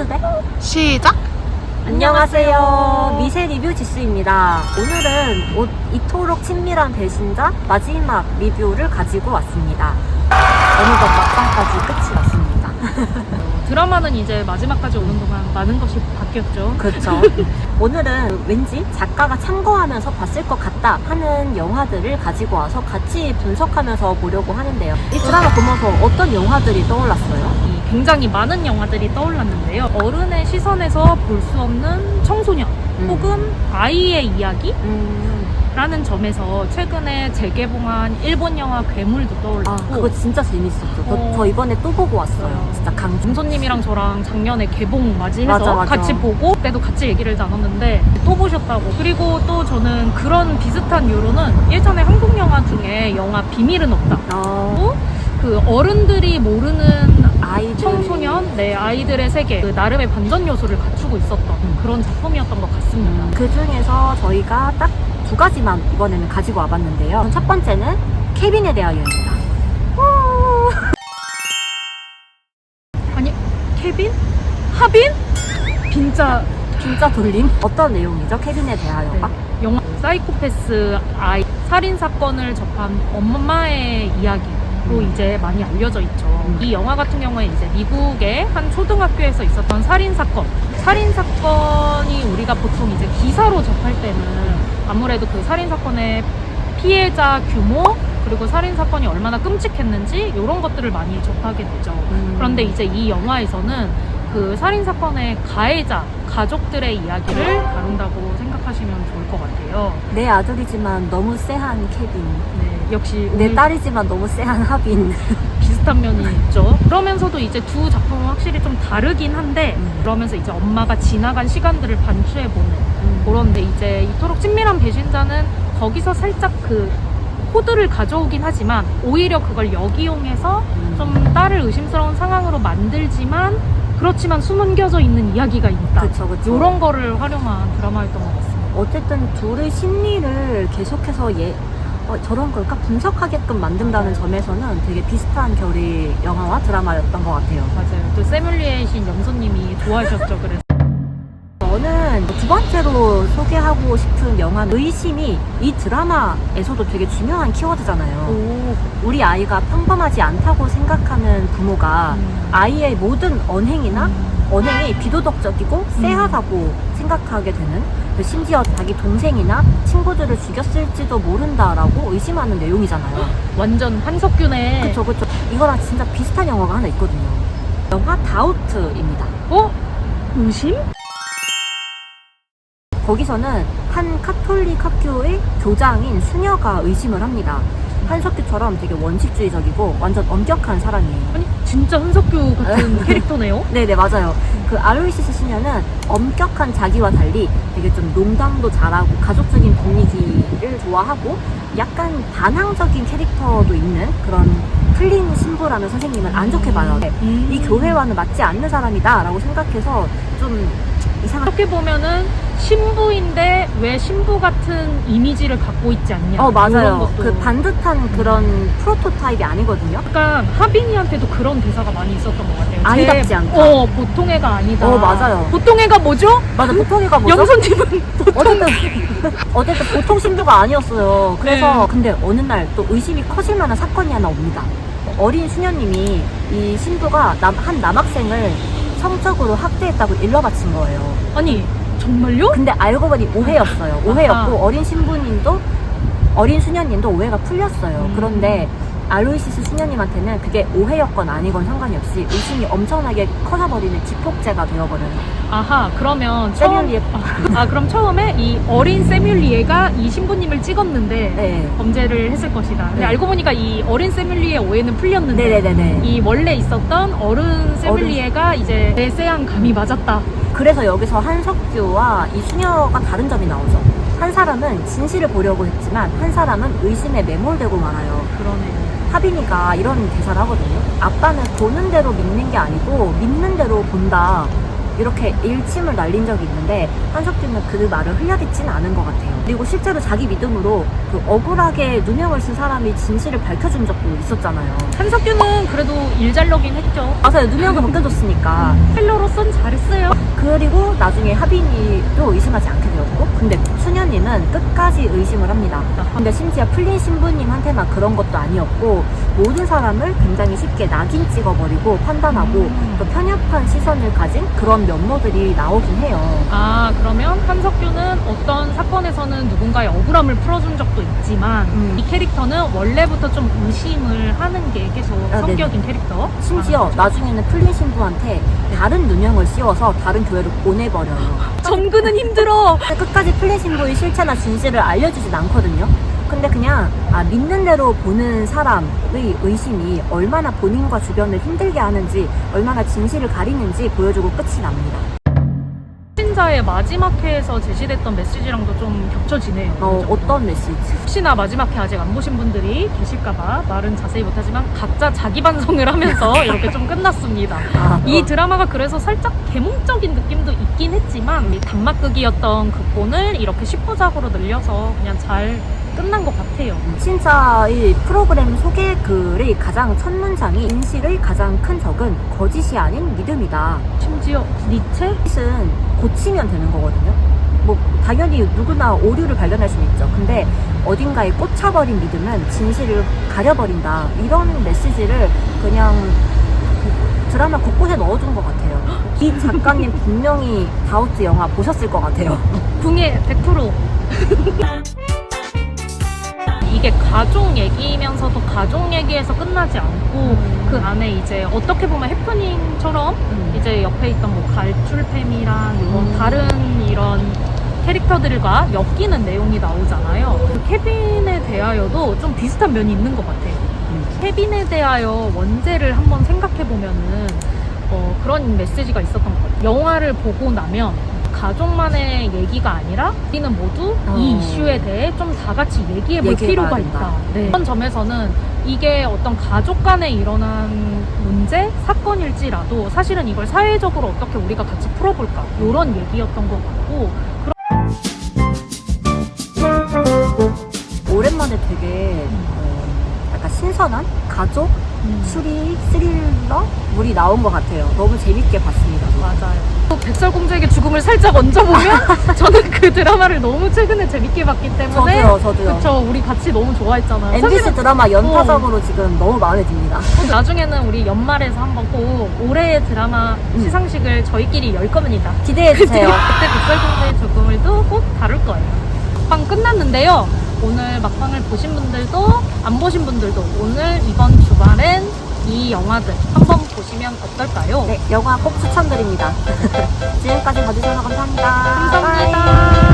큐베 시작! 안녕하세요. 미세 리뷰 지수입니다. 오늘은 옷 이토록 친밀한 배신자 마지막 리뷰를 가지고 왔습니다. 어느덧 막방까지 끝이 났습니다. 드라마는 이제 마지막까지 오는 동안 많은 것이 바뀌었죠. 그렇죠. 오늘은 왠지 작가가 참고하면서 봤을 것 같다 하는 영화들을 가지고 와서 같이 분석하면서 보려고 하는데요. 이 드라마 보면서 어떤 영화들이 떠올랐어요? 굉장히 많은 영화들이 떠올랐는데요. 어른의 시선에서 볼 수 없는 청소년 혹은 아이의 이야기라는 점에서 최근에 재개봉한 일본 영화 괴물도 떠올랐고, 아, 그거 진짜 재밌었죠. 저 이번에 또 보고 왔어요. 진짜 김소님이랑 저랑 작년에 개봉 맞이해서 맞아. 같이 보고 그때도 같이 얘기를 나눴는데 또 보셨다고. 그리고 또 저는 그런 비슷한 요로는 예전에 한국 영화 중에 영화 비밀은 없다. 그 어른들이 모르는 아이들. 청소년, 아이들의 세계, 그 나름의 반전 요소를 갖추고 있었던 그런 작품이었던 것 같습니다. 그 중에서 저희가 딱 두 가지만 이번에는 가지고 와봤는데요. 첫 번째는 케빈에 대하여입니다. 아니, 케빈? 하빈? 진짜 돌림? 어떤 내용이죠? 케빈에 대하여가? 영화 사이코패스 아이 살인 사건을 접한 엄마의 이야기로 이제 많이 알려져 있죠. 이 영화 같은 경우에 이제 미국의 한 초등학교에서 있었던 살인 사건이 우리가 보통 이제 기사로 접할 때는 아무래도 그 살인 사건의 피해자 규모, 그리고 살인 사건이 얼마나 끔찍했는지 이런 것들을 많이 접하게 되죠. 그런데 이제 이 영화에서는 그 살인 사건의 가해자 가족들의 이야기를 다룬다고 생각하시면 좋을 것 같아요. 내 아들이지만 너무 쎄한 케빈. 역시 내 딸이지만 너무 쎄한 하빈. 비슷한 면이 있죠. 그러면서도 이제 두 작품은 확실히 좀 다르긴 한데, 그러면서 이제 엄마가 지나간 시간들을 반추해보는 그런데 이제 이토록 친밀한 배신자는 거기서 살짝 그 코드를 가져오긴 하지만 오히려 그걸 역이용해서 좀 딸을 의심스러운 상황으로 만들지만 그렇지만 숨겨져 있는 이야기가 있다. 그쵸. 이런 거를 활용한 드라마였던 것 같습니다. 어쨌든 둘의 심리를 계속해서 저런 걸까 분석하게끔 만든다는 점에서는 되게 비슷한 결의 영화와 드라마였던 것 같아요. 맞아요. 또 세뮬리에이신 염소님이 좋아하셨죠. 그래서 저는 두 번째로 소개하고 싶은 영화는 의심이 이 드라마에서도 되게 중요한 키워드잖아요. 우리 아이가 평범하지 않다고 생각하는 부모가 아이의 모든 언행이 비도덕적이고 쎄하다고 생각하게 되는, 심지어 자기 동생이나 친구들을 죽였을지도 모른다라고 의심하는 내용이잖아요. 완전 한석균의 그쵸. 이거랑 진짜 비슷한 영화가 하나 있거든요. 영화 다우트입니다. 의심? 거기서는 한 카톨릭 학교의 교장인 수녀가 의심을 합니다. 한석규처럼 되게 원칙주의적이고 완전 엄격한 사람이에요. 아니 진짜 한석규 같은 캐릭터네요? 네네, 맞아요. 그 아로이시스 수녀는 엄격한 자기와 달리 되게 좀 농담도 잘하고 가족적인 분위기를 좋아하고 약간 반항적인 캐릭터도 있는 그런 플린 신부라는 선생님을 안 좋게 봐요. 이 교회와는 맞지 않는 사람이다 라고 생각해서 좀 이상한. 어떻게 보면은 신부인데 왜 신부 같은 이미지를 갖고 있지 않냐. 맞아요. 그 반듯한 그런 프로토타입이 아니거든요. 약간 하빈이한테도 그런 대사가 많이 있었던 것 같아요. 아이답지 않다. 보통 애가 아니다. 맞아요. 보통 애가 뭐죠? 맞아, 보통 애가 뭐죠? 염소님은 어쨌든 보통 신부가 아니었어요. 그래서 근데 어느 날 또 의심이 커질 만한 사건이 하나 옵니다. 어린 수녀님이 이 신부가 한 남학생을 성적으로 학대했다고 일러바친 거예요. 아니 정말요? 근데 알고 보니 오해였어요. 오해였고 어린 수녀님도 오해가 풀렸어요. 그런데 알로이시스 수녀님한테는 그게 오해였건 아니건 상관이 없이 의심이 엄청나게 커져버리는 기폭제가 되어버려요. 아하, 그러면 세뮬리에 그럼 처음에 이 어린 세뮬리에가 이 신부님을 찍었는데 범죄를 했을 것이다. 근데 알고 보니까 이 어린 세뮬리에 오해는 풀렸는데 이 원래 있었던 어른 세뮬리에가 이제 쎄한 감이 맞았다. 그래서 여기서 한석규와 이 수녀가 다른 점이 나오죠. 한 사람은 진실을 보려고 했지만 한 사람은 의심에 매몰되고 말아요. 그러네. 하빈이가 이런 대사를 하거든요. 아빠는 보는 대로 믿는 게 아니고 믿는 대로 본다. 이렇게 일침을 날린 적이 있는데 한석규는 그 말을 흘려듣지는 않은 것 같아요. 그리고 실제로 자기 믿음으로 그 억울하게 누명을 쓴 사람이 진실을 밝혀준 적도 있었잖아요. 한석규는 그래도 일잘러긴 했죠. 맞아요. 누명도 벗겨줬으니까. 힐러로선 잘했어요. 그리고 나중에 하빈이도 의심하지 않게 되었고, 근데 수녀님은 끝까지 의심을 합니다. 근데 심지어 풀린 신부님한테만 그런 것도 아니었고 모든 사람을 굉장히 쉽게 낙인 찍어버리고 판단하고 또 편협한 시선을 가진 그런 면모들이 나오긴 해요. 아, 그러면 한석규는 어떤 사건에서는 누군가의 억울함을 풀어준 적도 있지만 이 캐릭터는 원래부터 좀 의심을 하는 게 계속 성격인 캐릭터. 심지어 나중에는 풀린 신부한테 다른 누명을 씌워서 다른 교회로 보내버려요. 정근은 힘들어. 끝까지 풀린 신부의 실체나 진실을 알려주진 않거든요. 근데 그냥 믿는 대로 보는 사람의 의심이 얼마나 본인과 주변을 힘들게 하는지, 얼마나 진실을 가리는지 보여주고 끝이 납니다. 신자의 마지막 회에서 제시됐던 메시지랑도 좀 겹쳐지네요. 어떤 메시지? 혹시나 마지막 회 아직 안 보신 분들이 계실까봐 말은 자세히 못하지만 각자 자기 반성을 하면서 이렇게 좀 끝났습니다. 이 드라마가 그래서 살짝 계몽적인 느낌도 있긴 했지만 이 단막극이었던 극본을 이렇게 10부작으로 늘려서 그냥 잘 끝난 것 같아요. 진짜 이 프로그램 소개글의 가장 첫 문장이 인실의 가장 큰 적은 거짓이 아닌 믿음이다. 심지어 니체? 거짓은 고치면 되는 거거든요. 뭐 당연히 누구나 오류를 발견할 수는 있죠. 근데 어딘가에 꽂혀버린 믿음은 진실을 가려버린다. 이런 메시지를 그냥 드라마 곳곳에 넣어둔 것 같아요. 이 작가님 분명히 다우트 영화 보셨을 것 같아요. 궁예 100%. 이게 가족 얘기면서도 가족 얘기에서 끝나지 않고 그 안에 이제 어떻게 보면 해프닝처럼 이제 옆에 있던 뭐 갈출팸이랑 이런 다른 이런 캐릭터들과 엮이는 내용이 나오잖아요. 그 케빈에 대하여도 좀 비슷한 면이 있는 것 같아요. 케빈에 대하여 원제를 한번 생각해보면은 그런 메시지가 있었던 것 같아요. 영화를 보고 나면 가족만의 얘기가 아니라 우리는 모두 이 이슈에 대해 좀 다 같이 얘기해볼 필요가 있다. 네. 그런 점에서는 이게 어떤 가족 간에 일어난 문제, 사건일지라도 사실은 이걸 사회적으로 어떻게 우리가 같이 풀어볼까 이런 얘기였던 것 같고 오랜만에 되게 약간 신선한 가족 추리 스릴러물이 나온 것 같아요. 너무 재밌게 봤습니다. 맞아요. 또 백설공주에게 죽음을 살짝 얹어보면 저는 그 드라마를 너무 최근에 재밌게 봤기 때문에 저도요. 그쵸, 우리 같이 너무 좋아했잖아요. MBC 사실은 드라마 연타적으로 지금 너무 마음에 듭니다. 나중에는 우리 연말에서 한번 꼭 올해의 드라마 시상식을 저희끼리 열 겁니다. 기대해주세요. 그때 백설공주의 죽음을도 꼭 다룰 거예요. 막방 끝났는데요. 오늘 막방을 보신 분들도 안 보신 분들도 오늘 이번 주말엔 이 영화들 한번 보시면 어떨까요? 네, 영화 꼭 추천드립니다. 지금까지 봐주셔서 감사합니다. 감사합니다.